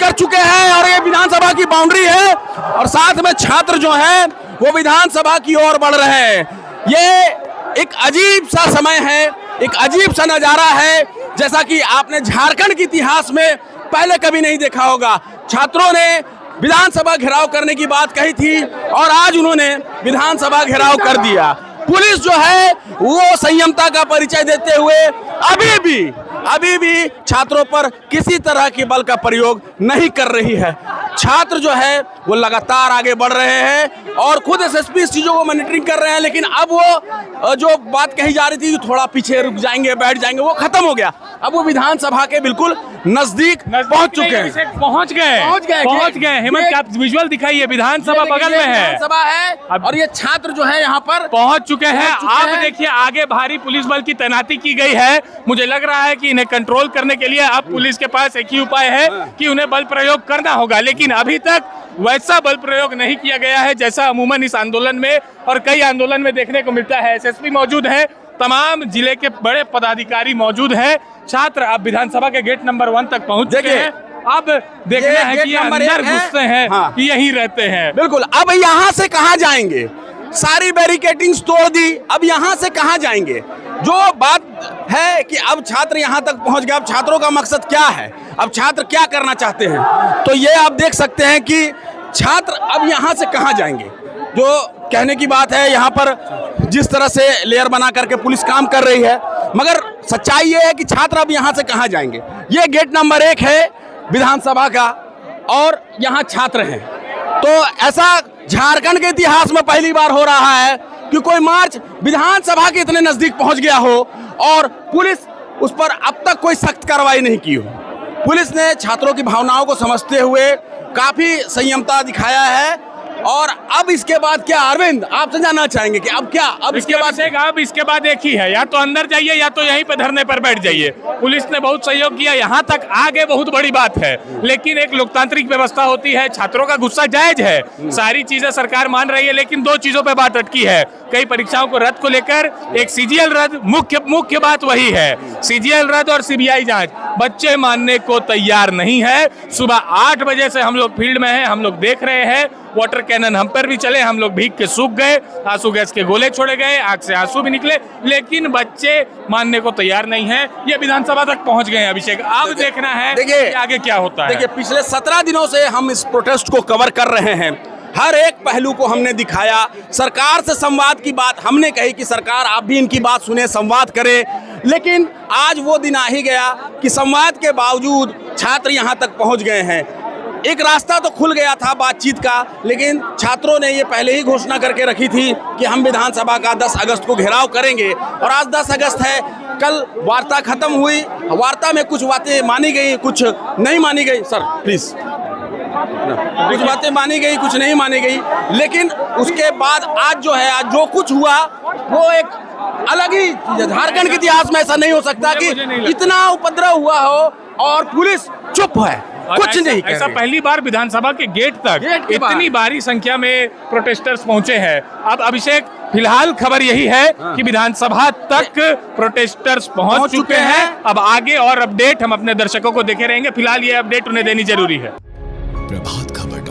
कर चुके हैं और ये विधानसभा की बाउंड्री है और साथ में छात्र जो है वो विधानसभा की ओर बढ़ रहे हैं। ये एक अजीब सा समय है, एक अजीब सा नजारा है, जैसा कि आपने झारखंड के इतिहास में पहले कभी नहीं देखा होगा। छात्रों ने विधानसभा घेराव करने की बात कही थी और आज उन्होंने विधानसभा घेराव कर दिया। पुलिस जो है वो संयमता का परिचय देते हुए अभी भी छात्रों पर किसी तरह के बल का प्रयोग नहीं कर रही है। छात्र जो है वो लगातार आगे बढ़ रहे हैं और खुद एसएसपी इस चीज़ों को मॉनिटरिंग कर रहे हैं, लेकिन अब वो जो बात कही जा रही थी कि थोड़ा पीछे रुक जाएंगे, बैठ जाएंगे, वो खत्म हो गया। अब वो विधानसभा के बिल्कुल नजदीक पहुंच चुके हैं, पहुंच गए। हेमंत आप विजुअल दिखाइए, विधानसभा बगल में है, विधानसभा है और ये छात्र जो है यहाँ पर पहुंच चुके हैं। आप देखिए आगे भारी पुलिस बल की तैनाती की गई है। मुझे लग रहा है कि इन्हें कंट्रोल करने के लिए अब पुलिस के पास एक ही उपाय है कि उन्हें बल प्रयोग करना होगा, लेकिन अभी तक वैसा बल प्रयोग नहीं किया गया है जैसा अमूमन इस आंदोलन में और कई आंदोलन में देखने को मिलता है। एसएसपी मौजूद है, तमाम जिले के बड़े पदाधिकारी मौजूद हैं। छात्र अब विधानसभा के गेट नंबर 1 तक पहुंच चुके हैं। अब देखना है कि अंदर घुसते हैं कि यहीं रहते हैं। बिल्कुल, अब यहाँ से कहाँ जाएंगे? सारी बैरिकेडिंग्स तोड़ दी, अब यहाँ से कहाँ जाएंगे? जो बात है कि अब छात्र यहाँ तक पहुँच गए, अब छात्रों का मकसद क्या है, अब छात्र क्या करना चाहते हैं, तो ये आप देख सकते हैं कि छात्र अब यहाँ से कहाँ जाएंगे। जो कहने की बात है, यहाँ पर जिस तरह से लेयर बना करके पुलिस काम कर रही है, मगर सच्चाई ये है कि छात्र अब यहाँ से कहाँ जाएंगे। ये गेट नंबर 1 है विधानसभा का और यहाँ छात्र हैं। तो ऐसा झारखंड के इतिहास में पहली बार हो रहा है कि कोई मार्च विधानसभा के इतने नजदीक पहुंच गया हो और पुलिस उस पर अब तक कोई सख्त कार्रवाई नहीं की हो। पुलिस ने छात्रों की भावनाओं को समझते हुए काफी संयमता दिखाया है और अब इसके बाद क्या, अरविंद आपसे जानना चाहेंगे कि अब क्या, अब इसके बाद एक ही है, या तो अंदर जाइए या तो यहीं पे धरने पर बैठ जाइए। पुलिस ने बहुत सहयोग किया, यहाँ तक आगे बहुत बड़ी बात है, लेकिन एक लोकतांत्रिक व्यवस्था होती है, छात्रों का गुस्सा जायज है, सारी चीजें सरकार मान रही है, लेकिन 2 चीजों पे बात अटकी है। कई परीक्षाओं को रद्द को लेकर एक सीजीएल रद्द, मुख्य बात वही है, सीजीएल रद्द और सीबीआई जांच। बच्चे मानने को तैयार नहीं है। सुबह 8 बजे से हम लोग फील्ड में हैं, हम लोग देख रहे हैं, वाटर कैनन हम पर भी चले, हम लोग भीग के सूख गए, आंसू गैस के गोले छोड़े गए, आंख से आंसू भी निकले, लेकिन बच्चे मानने को तैयार नहीं है। ये विधानसभा तक पहुंच गए। अभिषेक, अब देखना है कि आगे क्या होता है। देखिए, पिछले 17 दिनों से हम इस प्रोटेस्ट को कवर कर रहे हैं, हर एक पहलू को हमने दिखाया। सरकार से संवाद की बात हमने कही कि सरकार आप भी इनकी बात सुने, संवाद करें, लेकिन आज वो दिन आ ही गया कि संवाद के बावजूद छात्र यहाँ तक पहुँच गए हैं। एक रास्ता तो खुल गया था बातचीत का, लेकिन छात्रों ने ये पहले ही घोषणा करके रखी थी कि हम विधानसभा का 10 अगस्त को घेराव करेंगे और आज 10 अगस्त है। कल वार्ता खत्म हुई, वार्ता में कुछ बातें मानी गई, कुछ नहीं मानी गई। सर प्लीज, कुछ बातें मानी गई, कुछ नहीं मानी गई, लेकिन उसके बाद आज जो है, आज जो कुछ हुआ वो एक अलग ही, झारखंड के इतिहास में ऐसा नहीं हो सकता कि इतना उपद्रव हुआ हो और पुलिस चुप है, कुछ नहीं। ऐसा पहली बार विधानसभा के गेट तक इतनी भारी संख्या में प्रोटेस्टर्स पहुंचे हैं। अब अभिषेक, फिलहाल खबर यही है कि विधानसभा तक प्रोटेस्टर्स पहुंच चुके हैं। अब आगे और अपडेट हम अपने दर्शकों को देखे रहेंगे, फिलहाल ये अपडेट उन्हें देनी जरूरी है। प्रभात खबर।